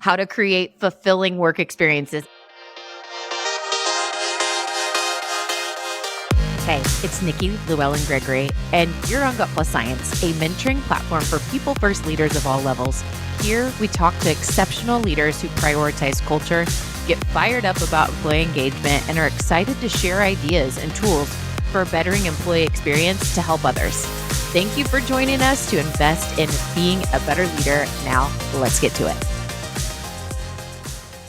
how to create fulfilling work experiences. Hey, it's Nikki, Llewellyn Gregory, and you're on Gut Plus Science, a mentoring platform for people-first leaders of all levels. Here, we talk to exceptional leaders who prioritize culture, get fired up about employee engagement, and are excited to share ideas and tools for bettering employee experience to help others. Thank you for joining us to invest in being a better leader. Now, let's get to it.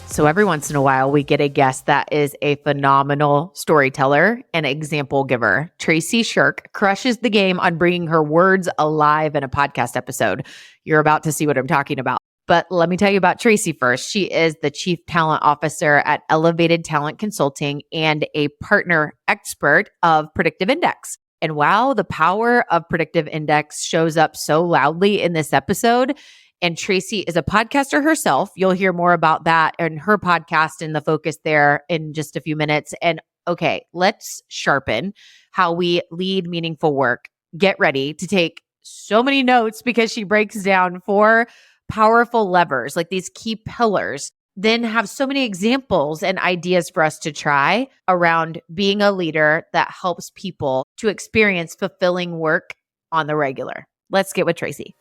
So every once in a while, we get a guest that is a phenomenal storyteller and example giver. Traci Scherck crushes the game on bringing her words alive in a podcast episode. You're about to see what I'm talking about. But let me tell you about Traci first. She is the Chief Talent Officer at Elevated Talent Consulting and a partner expert of Predictive Index. And wow, the power of Predictive Index shows up so loudly in this episode. And Traci is a podcaster herself. You'll hear more about that and her podcast and the focus there in just a few minutes. And okay, let's sharpen how we lead meaningful work. Get ready to take so many notes because she breaks down 4 powerful levers, like these key pillars, then have so many examples and ideas for us to try around being a leader that helps people to experience fulfilling work on the regular. Let's get with Traci.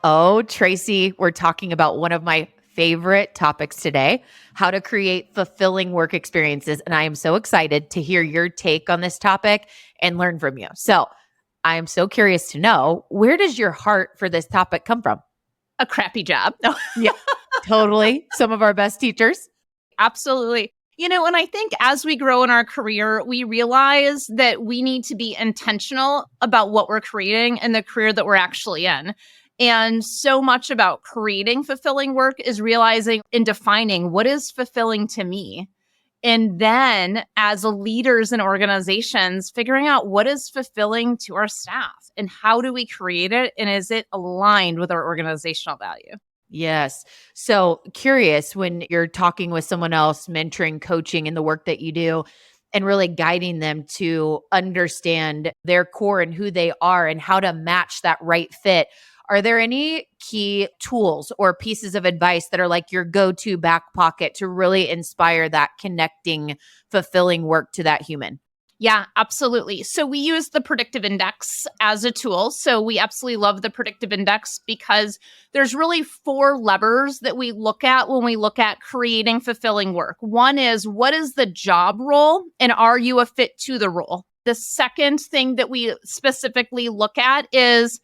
Oh, Traci, we're talking about one of my favorite topics today, how to create fulfilling work experiences. And I am so excited to hear your take on this topic and learn from you. So I am so curious to know, where does your heart for this topic come from? A crappy job. No. Yeah, totally. Some of our best teachers. Absolutely. And I think as we grow in our career, we realize that we need to be intentional about what we're creating and the career that we're actually in. And so much about creating fulfilling work is realizing and defining what is fulfilling to me. And then as leaders in organizations, figuring out what is fulfilling to our staff and how do we create it? And is it aligned with our organizational value? Yes. So curious, when you're talking with someone else, mentoring, coaching in the work that you do, and really guiding them to understand their core and who they are and how to match that right fit. Are there any key tools or pieces of advice that are like your go-to back pocket to really inspire that connecting, fulfilling work to that human? Yeah, absolutely. So we use the Predictive Index as a tool. So we absolutely love the Predictive Index because there's really 4 levers that we look at when we look at creating fulfilling work. One is, what is the job role and are you a fit to the role? The second thing that we specifically look at is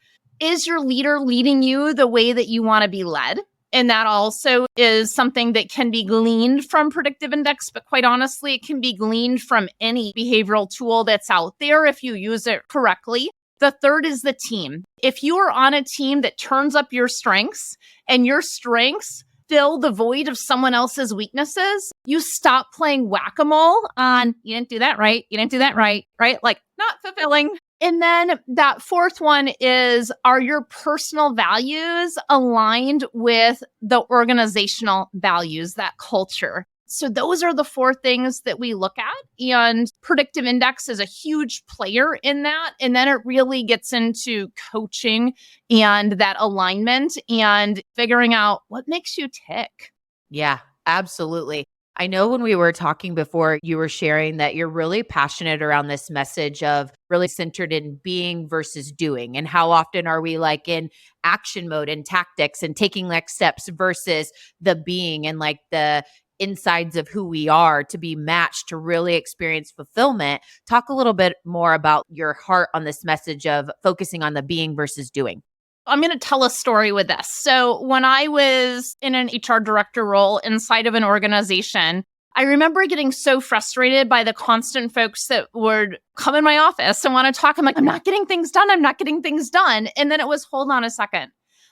your leader leading you the way that you want to be led? And that also is something that can be gleaned from Predictive Index, but quite honestly, it can be gleaned from any behavioral tool that's out there if you use it correctly. The third is the team. If you are on a team that turns up your strengths and your strengths fill the void of someone else's weaknesses, you stop playing whack-a-mole on, you didn't do that right, you didn't do that right? Like, not fulfilling. And then that fourth one is, are your personal values aligned with the organizational values, that culture? So those are the 4 things that we look at. And Predictive Index is a huge player in that. And then it really gets into coaching and that alignment and figuring out what makes you tick. Yeah, absolutely. I know when we were talking before, you were sharing that you're really passionate around this message of really centered in being versus doing. And how often are we like in action mode and tactics and taking next steps versus the being and like the insides of who we are to be matched to really experience fulfillment. Talk a little bit more about your heart on this message of focusing on the being versus doing. I'm going to tell a story with this. So when I was in an HR director role inside of an organization, I remember getting so frustrated by the constant folks that would come in my office and want to talk. I'm like, I'm not getting things done. I'm not getting things done. And then it was, hold on a second.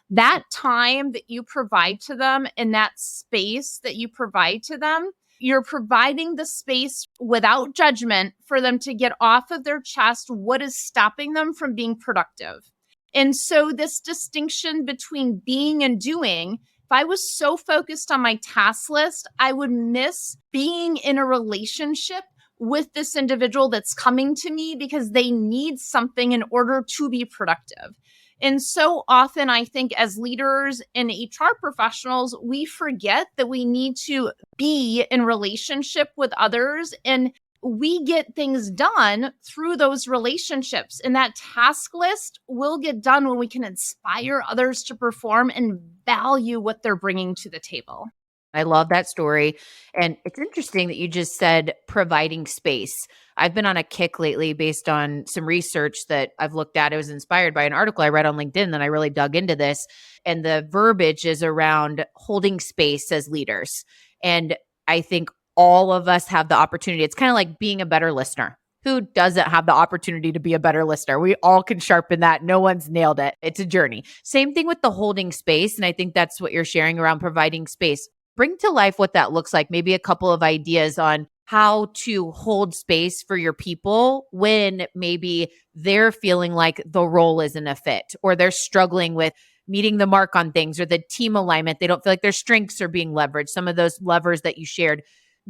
That time that you provide to them and that space that you provide to them, you're providing the space without judgment for them to get off of their chest what is stopping them from being productive. And so this distinction between being and doing, if I was so focused on my task list, I would miss being in a relationship with this individual that's coming to me because they need something in order to be productive. And so often, I think as leaders and HR professionals, we forget that we need to be in relationship with others, and we get things done through those relationships. And that task list will get done when we can inspire others to perform and value what they're bringing to the table. I love that story. And it's interesting that you just said providing space. I've been on a kick lately based on some research that I've looked at. It was inspired by an article I read on LinkedIn, and I really dug into this. And the verbiage is around holding space as leaders. And I think all of us have the opportunity. It's kind of like being a better listener. Who doesn't have the opportunity to be a better listener? We all can sharpen that. No one's nailed it. It's a journey. Same thing with the holding space. And I think that's what you're sharing around providing space. Bring to life what that looks like. Maybe a couple of ideas on how to hold space for your people when maybe they're feeling like the role isn't a fit, or they're struggling with meeting the mark on things, or the team alignment. They don't feel like their strengths are being leveraged. Some of those levers that you shared.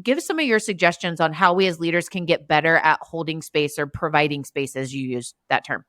Give some of your suggestions on how we as leaders can get better at holding space or providing space, as you use that term.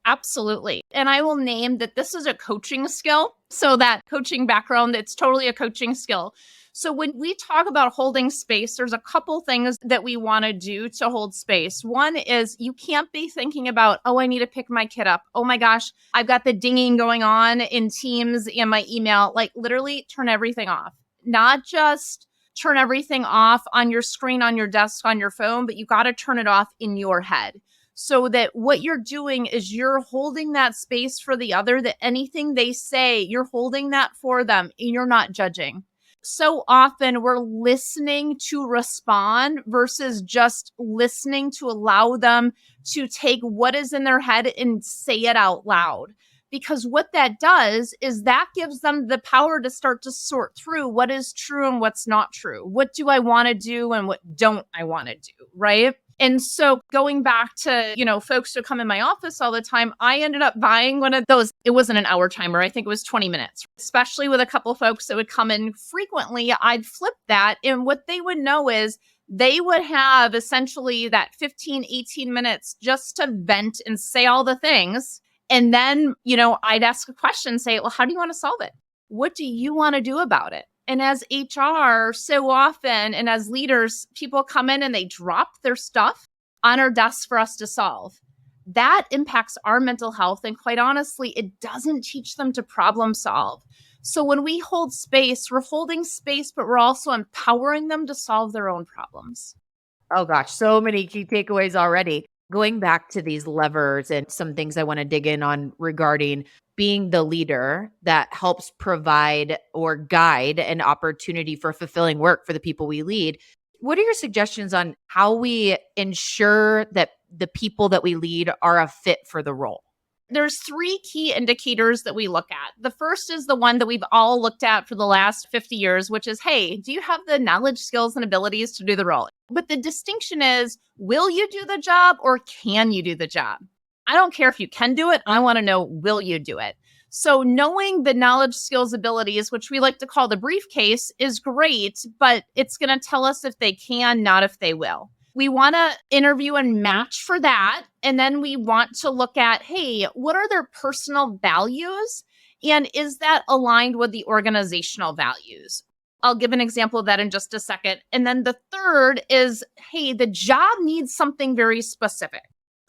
Absolutely. And I will name that this is a coaching skill. So that coaching background, it's totally a coaching skill. So when we talk about holding space, there's a couple things that we want to do to hold space. One is you can't be thinking about, oh, I need to pick my kid up. Oh my gosh, I've got the dinging going on in Teams and my email. Like literally turn everything off. Not just turn everything off on your screen, on your desk, on your phone, but you got to turn it off in your head. So that what you're doing is you're holding that space for the other, that anything they say, you're holding that for them and you're not judging. So often we're listening to respond versus just listening to allow them to take what is in their head and say it out loud. Because what that does is that gives them the power to start to sort through what is true and what's not true. What do I want to do and what don't I want to do, right? And so going back to, folks who come in my office all the time, I ended up buying one of those. It wasn't an hour timer. I think it was 20 minutes, especially with a couple of folks that would come in frequently. I'd flip that. And what they would know is they would have essentially that 15, 18 minutes just to vent and say all the things. And then, I'd ask a question, say, well, how do you want to solve it? What do you want to do about it? And as HR, so often, and as leaders, people come in and they drop their stuff on our desks for us to solve. That impacts our mental health. And quite honestly, it doesn't teach them to problem solve. So when we hold space, we're holding space, but we're also empowering them to solve their own problems. Oh gosh, so many key takeaways already. Going back to these levers and some things I want to dig in on regarding being the leader that helps provide or guide an opportunity for fulfilling work for the people we lead. What are your suggestions on how we ensure that the people that we lead are a fit for the role? There's 3 key indicators that we look at. The first is the one that we've all looked at for the last 50 years, which is, hey, do you have the knowledge, skills, and abilities to do the role? But the distinction is, will you do the job or can you do the job? I don't care if you can do it. I want to know, will you do it? So knowing the knowledge, skills, abilities, which we like to call the briefcase, is great, but it's going to tell us if they can, not if they will. We want to interview and match for that. And then we want to look at, hey, what are their personal values? And is that aligned with the organizational values? I'll give an example of that in just a second. And then the third is, hey, the job needs something very specific.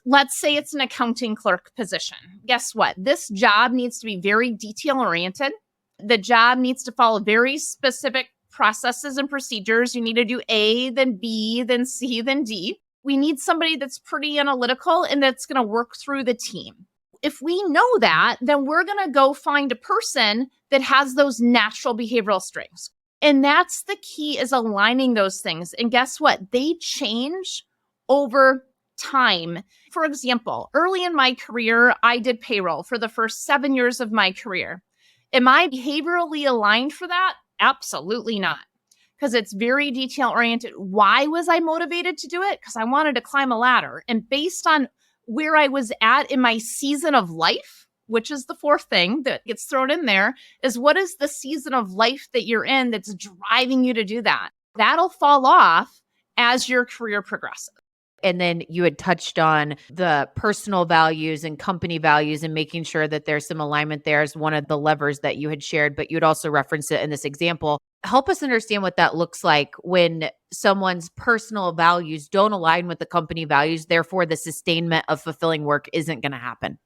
Let's say it's an accounting clerk position. Guess what? This job needs to be very detail-oriented. The job needs to follow very specific processes and procedures. You need to do A, then B, then C, then D. We need somebody that's pretty analytical and that's going to work through the team. If we know that, then we're going to go find a person that has those natural behavioral strengths. And that's the key, is aligning those things. And guess what? They change over time. For example, early in my career, I did payroll for the first 7 years of my career. Am I behaviorally aligned for that? Absolutely not. Because it's very detail oriented. Why was I motivated to do it? Because I wanted to climb a ladder. And based on where I was at in my season of life, which is the fourth thing that gets thrown in there, is what is the season of life that you're in that's driving you to do that? That'll fall off as your career progresses. And then you had touched on the personal values and company values and making sure that there's some alignment there as one of the levers that you had shared, but you'd also referenced it in this example. Help us understand what that looks like when someone's personal values don't align with the company values. Therefore, the sustainment of fulfilling work isn't going to happen.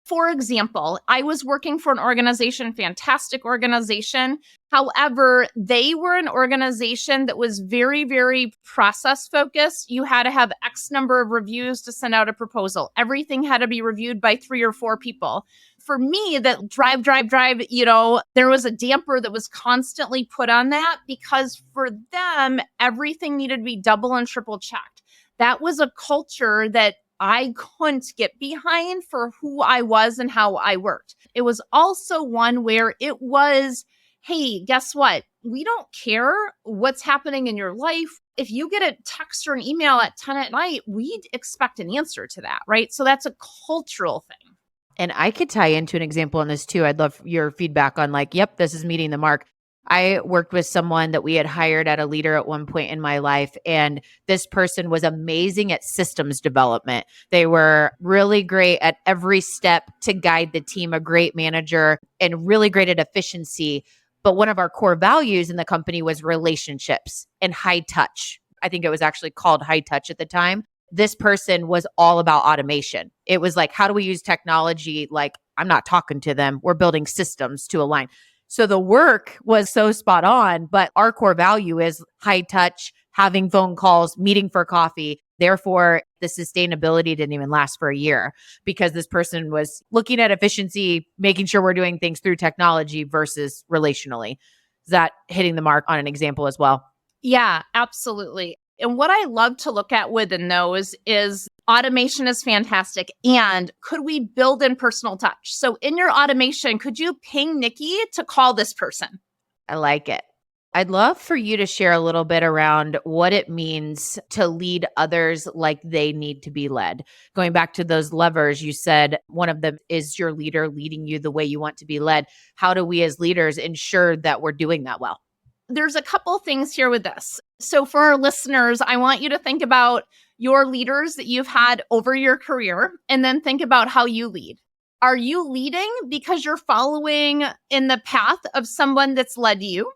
For example, I was working for an organization, fantastic organization. However, they were an organization that was very, very process focused. You had to have X number of reviews to send out a proposal. Everything had to be reviewed by 3 or 4 people. For me, that drive, there was a damper that was constantly put on that because for them, everything needed to be double and triple checked. That was a culture that I couldn't get behind for who I was and how I worked. It was also one where it was, hey, guess what? We don't care what's happening in your life. If you get a text or an email at 10 at night, we'd expect an answer to that, right? So that's a cultural thing. And I could tie into an example on this too. I'd love your feedback on yep, this is meeting the mark. I worked with someone that we had hired at a leader at one point in my life, and this person was amazing at systems development. They were really great at every step to guide the team, a great manager, and really great at efficiency. But one of our core values in the company was relationships and high touch. I think it was actually called high touch at the time. This person was all about automation. It was how do we use technology? I'm not talking to them. We're building systems to align. So the work was so spot on, but our core value is high touch, having phone calls, meeting for coffee. Therefore, the sustainability didn't even last for a year because this person was looking at efficiency, making sure we're doing things through technology versus relationally. Is that hitting the mark on an example as well? Yeah, absolutely. And what I love to look at within those is automation is fantastic. And could we build in personal touch? So in your automation, could you ping Nikki to call this person? I like it. I'd love for you to share a little bit around what it means to lead others like they need to be led. Going back to those levers, you said one of them is your leader leading you the way you want to be led. How do we as leaders ensure that we're doing that well? There's a couple things here with this. So for our listeners, I want you to think about your leaders that you've had over your career and then think about how you lead. Are you leading because you're following in the path of someone that's led you?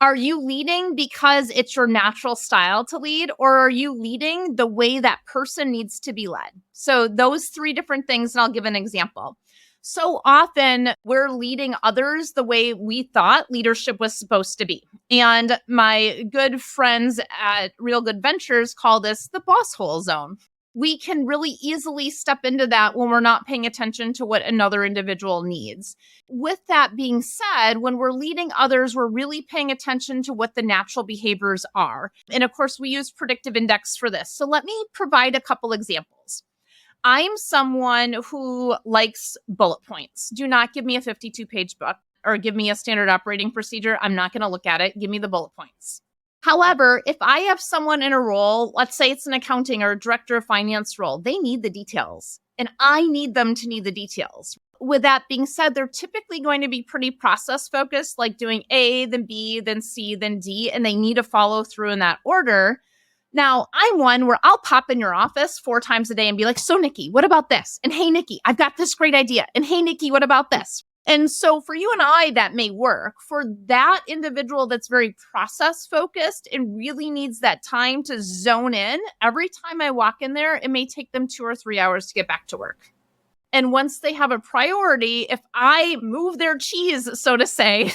Are you leading because it's your natural style to lead, or are you leading the way that person needs to be led? So those 3 different things, and I'll give an example. So often we're leading others the way we thought leadership was supposed to be. And my good friends at Real Good Ventures call this the boss hole zone. We can really easily step into that when we're not paying attention to what another individual needs. With that being said, when we're leading others, we're really paying attention to what the natural behaviors are. And of course, we use predictive index for this. So let me provide a couple examples. I'm someone who likes bullet points. Do not give me a 52-page book or give me a standard operating procedure. I'm not going to look at it. Give me the bullet points. However, if I have someone in a role, let's say it's an accounting or a director of finance role, they need the details and I need them to need the details. With that being said, they're typically going to be pretty process focused, like doing A, then B, then C, then D, and they need to follow through in that order. Now, I'm one where I'll pop in your office 4 times a day and be like, so Nikki, what about this? And hey, Nikki, I've got this great idea. And hey, Nikki, what about this? And so for you and I, that may work. For that individual that's very process focused and really needs that time to zone in, every time I walk in there, it may take them 2 or 3 hours to get back to work. And once they have a priority, if I move their cheese, so to say,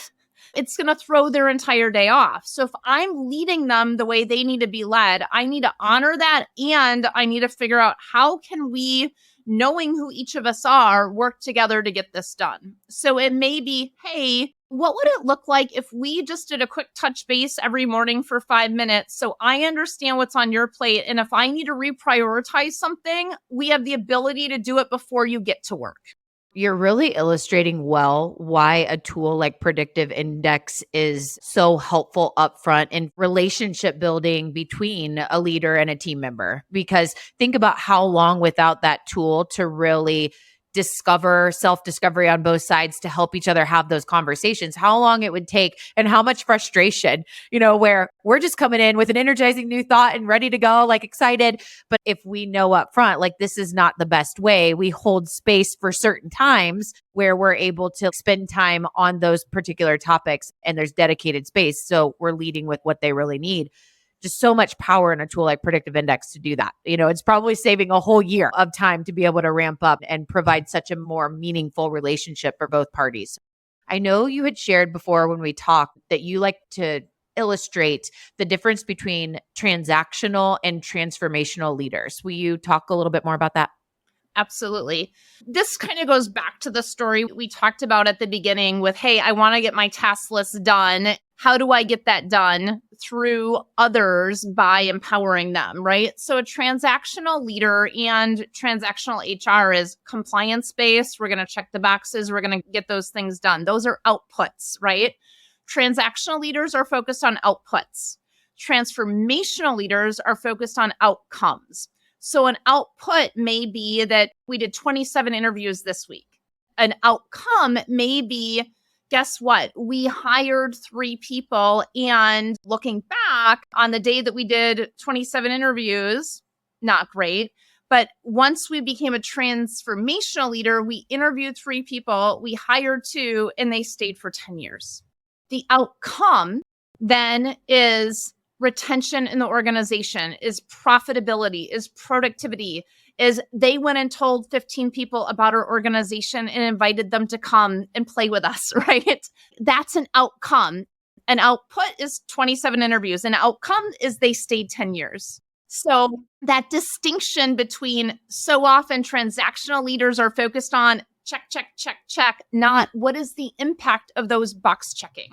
it's going to throw their entire day off. So if I'm leading them the way they need to be led, I need to honor that. And I need to figure out how can we, knowing who each of us are, work together to get this done. So it may be, hey, what would it look like if we just did a quick touch base every morning for 5 minutes so I understand what's on your plate? And if I need to reprioritize something, we have the ability to do it before you get to work. You're really illustrating well why a tool like Predictive Index is so helpful upfront in relationship building between a leader and a team member. Because think about how long without that tool to really self-discovery on both sides to help each other have those conversations, how long it would take and how much frustration, where we're just coming in with an energizing new thought and ready to go, like excited. But if we know up front, like this is not the best way, we hold space for certain times where we're able to spend time on those particular topics and there's dedicated space. So we're leading with what they really need. Just so much power in a tool like Predictive Index to do that. It's probably saving a whole year of time to be able to ramp up and provide such a more meaningful relationship for both parties. I know you had shared before when we talked that you like to illustrate the difference between transactional and transformational leaders. Will you talk a little bit more about that? Absolutely. This kind of goes back to the story we talked about at the beginning with, hey, I want to get my task list done. How do I get that done? Through others by empowering them, right? So a transactional leader and transactional HR is compliance-based. We're going to check the boxes. We're going to get those things done. Those are outputs, right? Transactional leaders are focused on outputs. Transformational leaders are focused on outcomes. So an output may be that we did 27 interviews this week. An outcome may be, guess what? We hired 3 people, and looking back on the day that we did 27 interviews, not great. But once we became a transformational leader, we interviewed 3 people, we hired 2, and they stayed for 10 years. The outcome then is retention in the organization, is profitability, is productivity, is they went and told 15 people about our organization and invited them to come and play with us, right? That's an outcome. An output is 27 interviews. An outcome is they stayed 10 years. So that distinction between, so often transactional leaders are focused on check, check, check, check, not what is the impact of those box checking.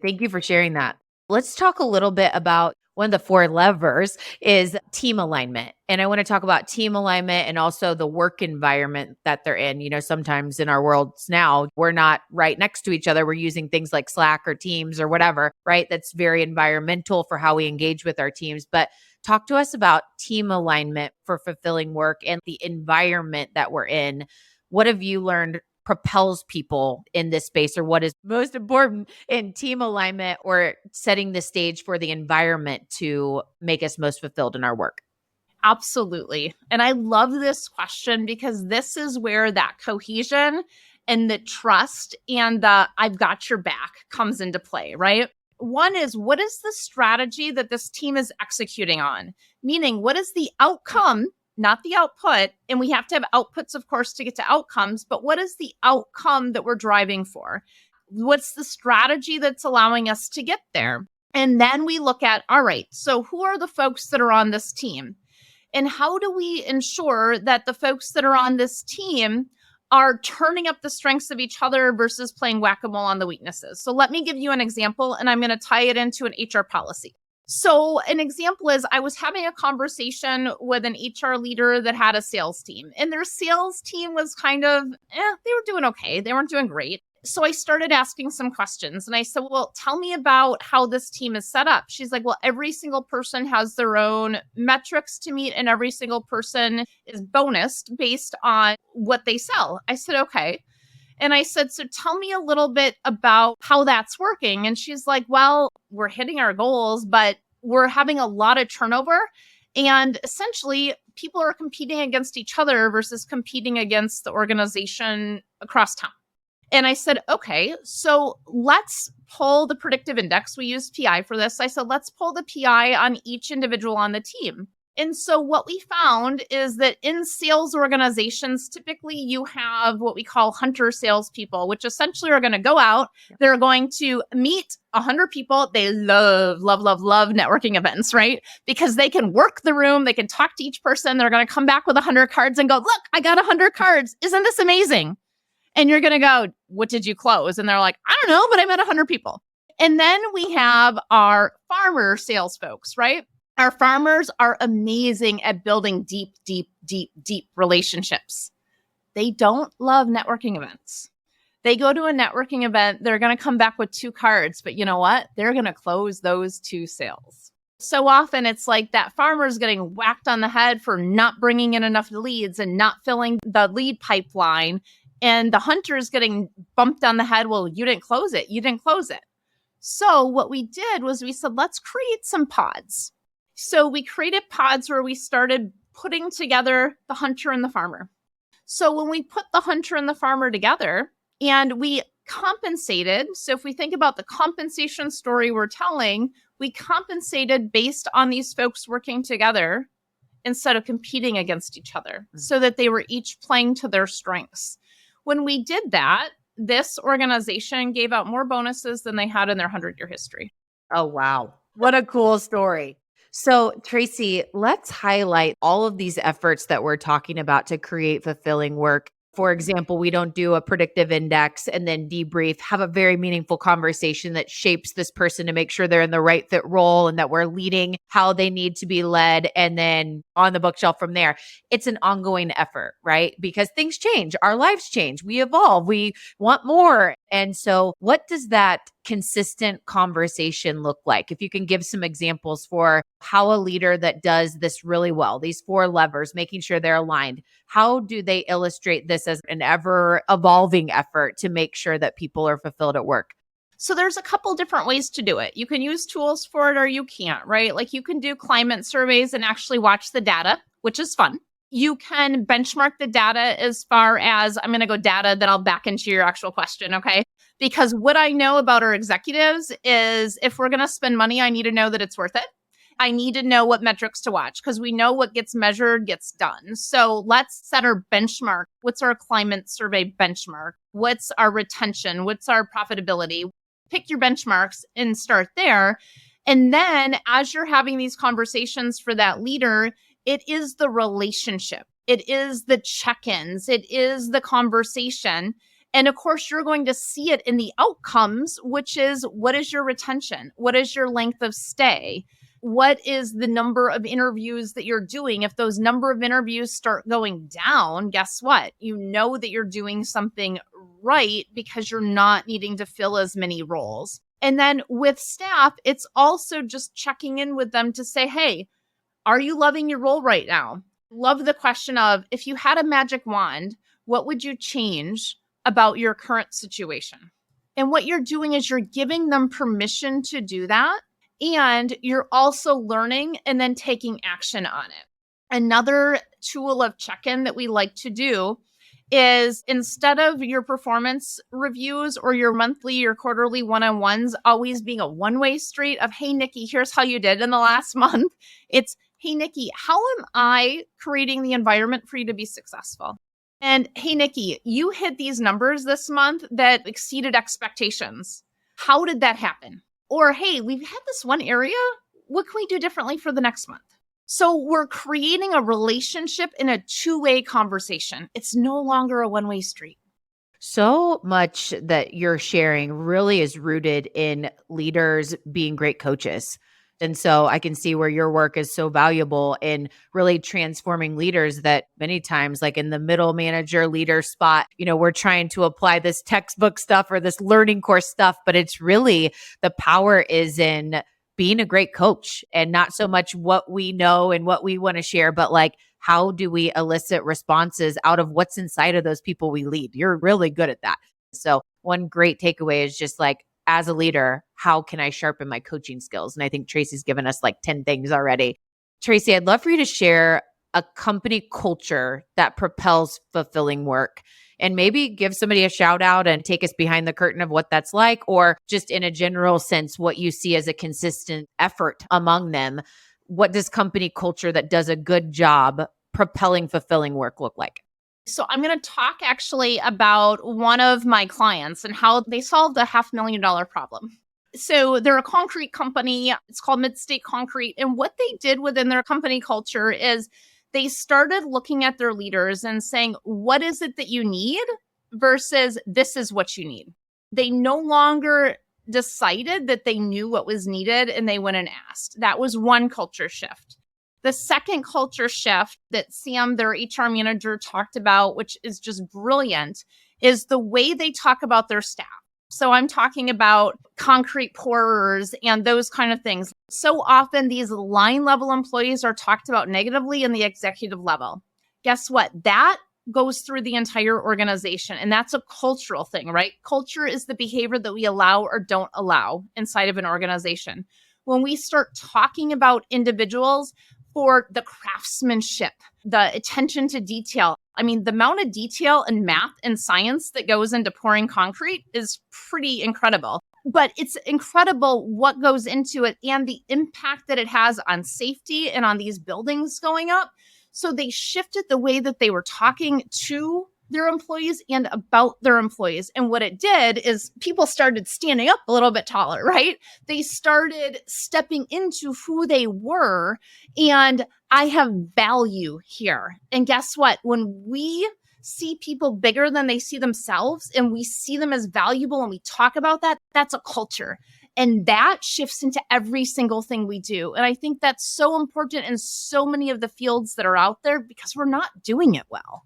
Thank you for sharing that. Let's talk a little bit about one of the 4 levers is team alignment. And I want to talk about team alignment and also the work environment that they're in. Sometimes in our worlds now, we're not right next to each other. We're using things like Slack or Teams or whatever, right? That's very environmental for how we engage with our teams. But talk to us about team alignment for fulfilling work and the environment that we're in. What have you learned propels people in this space, or what is most important in team alignment or setting the stage for the environment to make us most fulfilled in our work? Absolutely. And I love this question because this is where that cohesion and the trust and the I've got your back comes into play, right? One is, what is the strategy that this team is executing on? Meaning, what is the outcome, not the output? And we have to have outputs, of course, to get to outcomes, but what is the outcome that we're driving for? What's the strategy that's allowing us to get there? And then we look at, all right, so who are the folks that are on this team? And how do we ensure that the folks that are on this team are turning up the strengths of each other versus playing whack-a-mole on the weaknesses? So let me give you an example, and I'm going to tie it into an HR policy. So an example is I was having a conversation with an HR leader that had a sales team, and their sales team was kind of, they were doing okay. They weren't doing great. So I started asking some questions, and I said, well, tell me about how this team is set up. She's like, well, every single person has their own metrics to meet, and every single person is bonused based on what they sell. I said, okay. And I said, so tell me a little bit about how that's working. And she's like, well, we're hitting our goals, but we're having a lot of turnover. And essentially, people are competing against each other versus competing against the organization across town. And I said, okay, so let's pull the predictive index. We use PI for this. I said, let's pull the PI on each individual on the team. And so what we found is that in sales organizations, typically you have what we call hunter salespeople, which essentially are going to go out. They're going to meet 100 people. They love networking events, right? Because they can work the room. They can talk to each person. They're going to come back with 100 cards and go, look, I got 100 cards. Isn't this amazing? And you're going to go, what did you close? And they're like, I don't know, but I met 100 people. And then we have our farmer sales folks, right? Our farmers are amazing at building deep relationships. They don't love networking events. They go to a networking event, they're going to come back with 2 cards, but you know what? They're going to close those 2 sales. So often it's like that farmer is getting whacked on the head for not bringing in enough leads and not filling the lead pipeline. And the hunter is getting bumped on the head. Well, you didn't close it. You didn't close it. So what we did was we said, let's create some pods. So we created pods where we started putting together the hunter and the farmer. So when we put the hunter and the farmer together and we compensated, so if we think about the compensation story we're telling, we compensated based on these folks working together instead of competing against each other so that they were each playing to their strengths. When we did that, this organization gave out more bonuses than they had in their 100-year history. Oh, wow. What a cool story. So, Tracy, let's highlight all of these efforts that we're talking about to create fulfilling work. For example, we don't do a predictive index and then debrief, have a very meaningful conversation that shapes this person to make sure they're in the right fit role and that we're leading how they need to be led. And then on the bookshelf from there, it's an ongoing effort, right? Because things change, our lives change, we evolve, we want more. And so what does that consistent conversation look like? If you can give some examples for how a leader that does this really well, these 4 levers, making sure they're aligned, how do they illustrate this as an ever evolving effort to make sure that people are fulfilled at work? So there's a couple different ways to do it. You can use tools for it or you can't, right? Like you can do climate surveys and actually watch the data, which is fun. You can benchmark the data as far as, I'm going to go data, then I'll back into your actual question, okay? Because what I know about our executives is if we're going to spend money, I need to know that it's worth it. I need to know what metrics to watch because we know what gets measured gets done. So let's set our benchmark. What's our climate survey benchmark? What's our retention? What's our profitability? Pick your benchmarks and start there. And then as you're having these conversations for that leader, it is the relationship. It is the check-ins. It is the conversation. And of course, you're going to see it in the outcomes, which is what is your retention? What is your length of stay? What is the number of interviews that you're doing? If those number of interviews start going down, guess what? You know that you're doing something right because you're not needing to fill as many roles. And then with staff, it's also just checking in with them to say, hey, are you loving your role right now? Love the question of, if you had a magic wand, what would you change about your current situation? And what you're doing is you're giving them permission to do that. And you're also learning and then taking action on it. Another tool of check-in that we like to do is instead of your performance reviews or your monthly or quarterly one-on-ones always being a one-way street of, hey, Nikki, here's how you did in the last month. It's, hey, Nikki, how am I creating the environment for you to be successful? And hey, Nikki, you hit these numbers this month that exceeded expectations. How did that happen? Or, hey, we've had this one area. What can we do differently for the next month? So we're creating a relationship in a two-way conversation. It's no longer a one-way street. So much that you're sharing really is rooted in leaders being great coaches. And so I can see where your work is so valuable in really transforming leaders that many times, like in the middle manager leader spot, we're trying to apply this textbook stuff or this learning course stuff, but it's really the power is in being a great coach and not so much what we know and what we want to share, but like, how do we elicit responses out of what's inside of those people we lead? You're really good at that. So one great takeaway is just like, as a leader, how can I sharpen my coaching skills? And I think Tracy's given us like 10 things already. Tracy, I'd love for you to share a company culture that propels fulfilling work and maybe give somebody a shout out and take us behind the curtain of what that's like, or just in a general sense, what you see as a consistent effort among them. What does company culture that does a good job propelling fulfilling work look like? So I'm going to talk actually about one of my clients and how they solved a $500,000 problem. So they're a concrete company. It's called Midstate Concrete. And what they did within their company culture is they started looking at their leaders and saying, what is it that you need versus this is what you need. They no longer decided that they knew what was needed and they went and asked. That was one culture shift. The second culture shift that Sam, their HR manager, talked about, which is just brilliant, is the way they talk about their staff. So I'm talking about concrete pourers and those kind of things. So often these line level employees are talked about negatively in the executive level. Guess what? That goes through the entire organization. And that's a cultural thing, right? Culture is the behavior that we allow or don't allow inside of an organization. When we start talking about individuals for the craftsmanship, the attention to detail, I mean, the amount of detail and math and science that goes into pouring concrete is pretty incredible. But it's incredible what goes into it and the impact that it has on safety and on these buildings going up. So they shifted the way that they were talking to their employees and about their employees. And what it did is people started standing up a little bit taller, right? They started stepping into who they were. And I have value here. And guess what? When we see people bigger than they see themselves and we see them as valuable and we talk about that, that's a culture. And that shifts into every single thing we do. And I think that's so important in so many of the fields that are out there because we're not doing it well.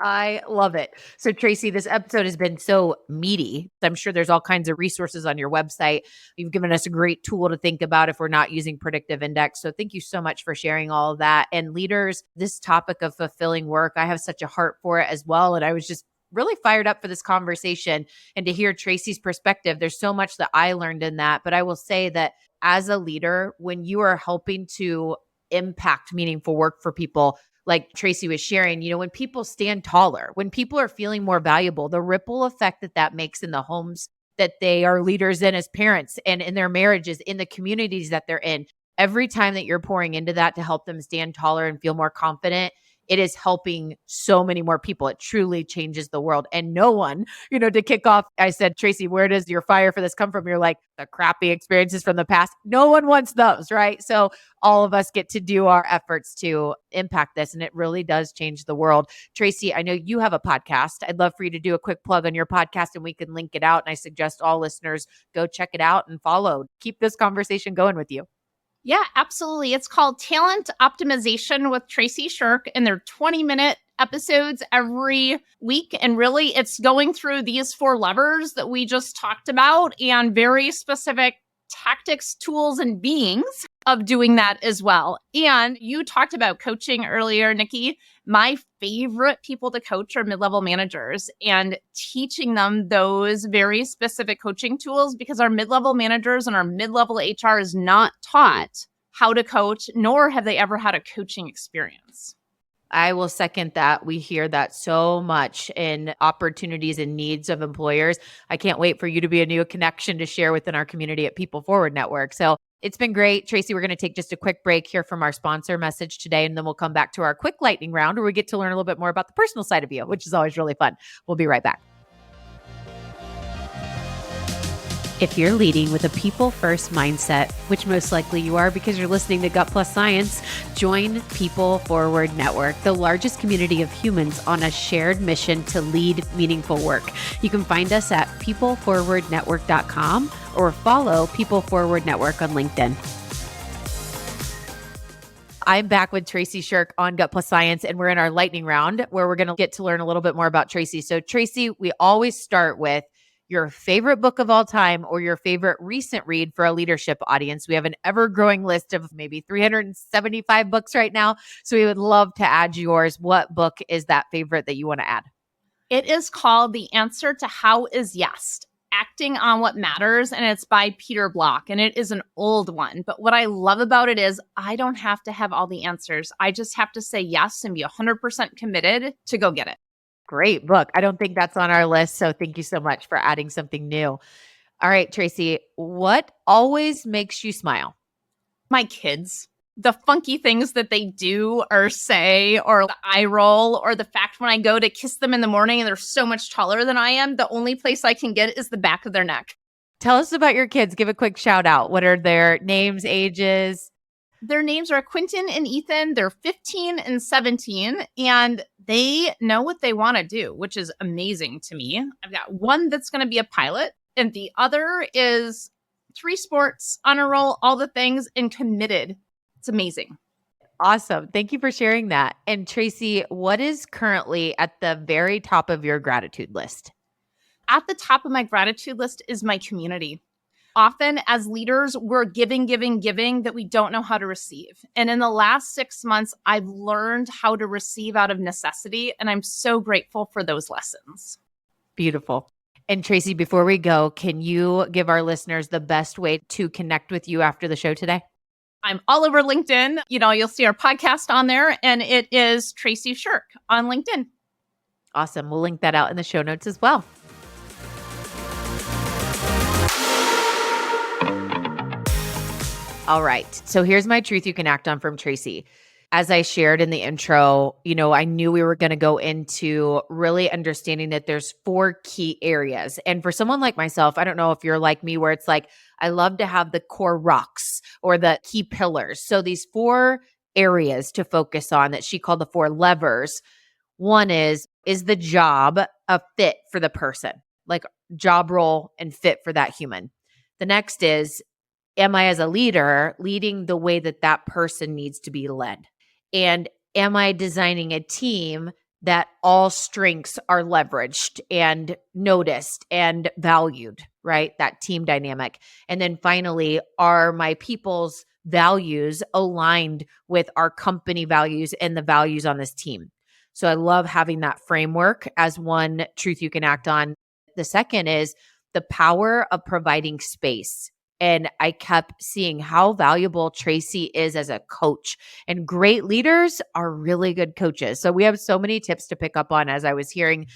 I love it. So, Tracy, this episode has been so meaty. I'm sure there's all kinds of resources on your website. You've given us a great tool to think about if we're not using predictive index. So, thank you so much for sharing all of that. And leaders, this topic of fulfilling work, I have such a heart for it as well. And I was just really fired up for this conversation and to hear Tracy's perspective. There's so much that I learned in that. But I will say that as a leader, when you are helping to impact meaningful work for people, like Tracy was sharing, when people stand taller, when people are feeling more valuable, the ripple effect that makes in the homes that they are leaders in as parents and in their marriages, in the communities that they're in, every time that you're pouring into that to help them stand taller and feel more confident, it is helping so many more people. It truly changes the world. And no one, to kick off, I said, Tracy, where does your fire for this come from? You're like, the crappy experiences from the past. No one wants those, right? So all of us get to do our efforts to impact this. And it really does change the world. Tracy, I know you have a podcast. I'd love for you to do a quick plug on your podcast and we can link it out. And I suggest all listeners go check it out and follow. Keep this conversation going with you. Yeah, absolutely. It's called Talent Optimization with Traci Scherck, and they're 20-minute episodes every week. And really, it's going through these 4 levers that we just talked about and very specific tactics, tools, and beings of doing that as well. And you talked about coaching earlier, Nikki. My favorite people to coach are mid-level managers and teaching them those very specific coaching tools because our mid-level managers and our mid-level HR is not taught how to coach, nor have they ever had a coaching experience. I will second that. We hear that so much in opportunities and needs of employers. I can't wait for you to be a new connection to share within our community at People Forward Network. So it's been great. Tracy, we're going to take just a quick break here from our sponsor message today, and then we'll come back to our quick lightning round where we get to learn a little bit more about the personal side of you, which is always really fun. We'll be right back. If you're leading with a people-first mindset, which most likely you are because you're listening to Gut Plus Science, join People Forward Network, the largest community of humans on a shared mission to lead meaningful work. You can find us at peopleforwardnetwork.com or follow People Forward Network on LinkedIn. I'm back with Traci Scherck on Gut Plus Science, and we're in our lightning round where we're going to get to learn a little bit more about Tracy. So Tracy, we always start with your favorite book of all time or your favorite recent read for a leadership audience. We have an ever-growing list of maybe 375 books right now. So we would love to add yours. What book is that favorite that you want to add? It is called The Answer to How is Yes, Acting on What Matters, and it's by Peter Block, and it is an old one. But what I love about it is I don't have to have all the answers. I just have to say yes and be 100% committed to go get it. Great book. I don't think that's on our list. So thank you so much for adding something new. All right, Tracy, what always makes you smile? My kids. The funky things that they do or say, or the eye roll, or the fact when I go to kiss them in the morning and they're so much taller than I am, the only place I can get is the back of their neck. Tell us about your kids. Give a quick shout out. What are their names, ages? Their names are Quentin and Ethan. They're 15 and 17, and they know what they want to do, which is amazing to me. I've got one that's going to be a pilot, and the other is 3 sports, honor roll, all the things, and committed. It's amazing. Awesome. Thank you for sharing that. And Tracy, what is currently at the very top of your gratitude list? at the top of my gratitude list is my community. Often as leaders, we're giving that we don't know how to receive. And in the last 6 months, I've learned how to receive out of necessity. And I'm so grateful for those lessons. Beautiful. And Tracy, before we go, can you give our listeners the best way to connect with you after the show today? I'm all over LinkedIn. You'll see our podcast on there, and it is Traci Scherck on LinkedIn. Awesome. We'll link that out in the show notes as well. All right. So here's my truth you can act on from Tracy. As I shared in the intro, I knew we were going to go into really understanding that there's 4 key areas. And for someone like myself, I don't know if you're like me, where it's like, I love to have the core rocks or the key pillars. So these 4 areas to focus on that she called the 4 levers. One is the job a fit for the person, like job role and fit for that human? The next is, am I as a leader leading the way that person needs to be led? And am I designing a team that all strengths are leveraged and noticed and valued, right? That team dynamic. And then finally, are my people's values aligned with our company values and the values on this team? So I love having that framework as one truth you can act on. The second is the power of providing space. And I kept seeing how valuable Tracy is as a coach. And great leaders are really good coaches. So we have so many tips to pick up on. As I was hearing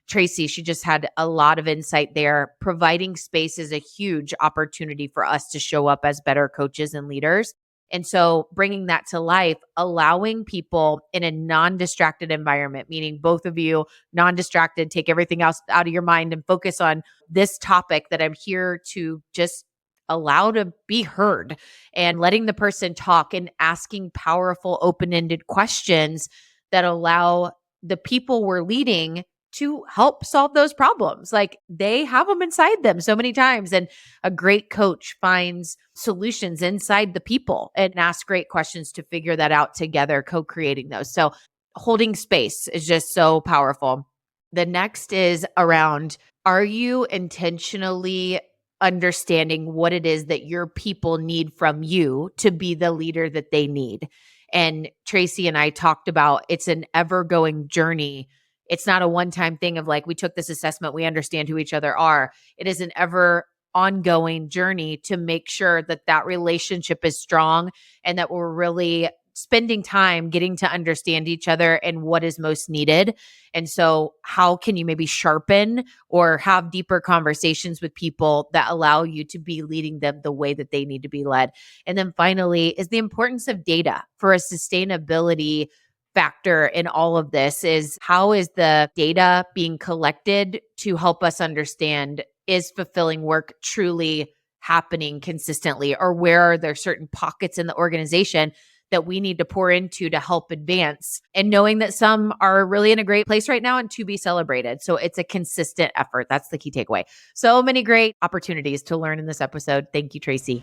Tracy, she just had a lot of insight there. Providing space is a huge opportunity for us to show up as better coaches and leaders. And so bringing that to life, allowing people in a non-distracted environment, meaning both of you non-distracted, take everything else out of your mind and focus on this topic that I'm here to just allow to be heard, and letting the person talk and asking powerful, open-ended questions that allow the people we're leading to help solve those problems. Like, they have them inside them so many times. And a great coach finds solutions inside the people and asks great questions to figure that out together, co-creating those. So holding space is just so powerful. The next is around, are you intentionally understanding what it is that your people need from you to be the leader that they need? And Tracy and I talked about, it's an ever-going journey. It's not a one-time thing of like, we took this assessment, we understand who each other are. It is an ever ongoing journey to make sure that relationship is strong and that we're really spending time getting to understand each other and what is most needed. And so how can you maybe sharpen or have deeper conversations with people that allow you to be leading them the way that they need to be led? And then finally is the importance of data for a sustainability factor in all of this. Is how is the data being collected to help us understand, is fulfilling work truly happening consistently, or where are there certain pockets in the organization that we need to pour into to help advance, and knowing that some are really in a great place right now and to be celebrated. So it's a consistent effort. That's the key takeaway. So many great opportunities to learn in this episode. Thank you, Tracy.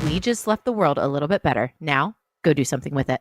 We just left the world a little bit better. Now, go do something with it.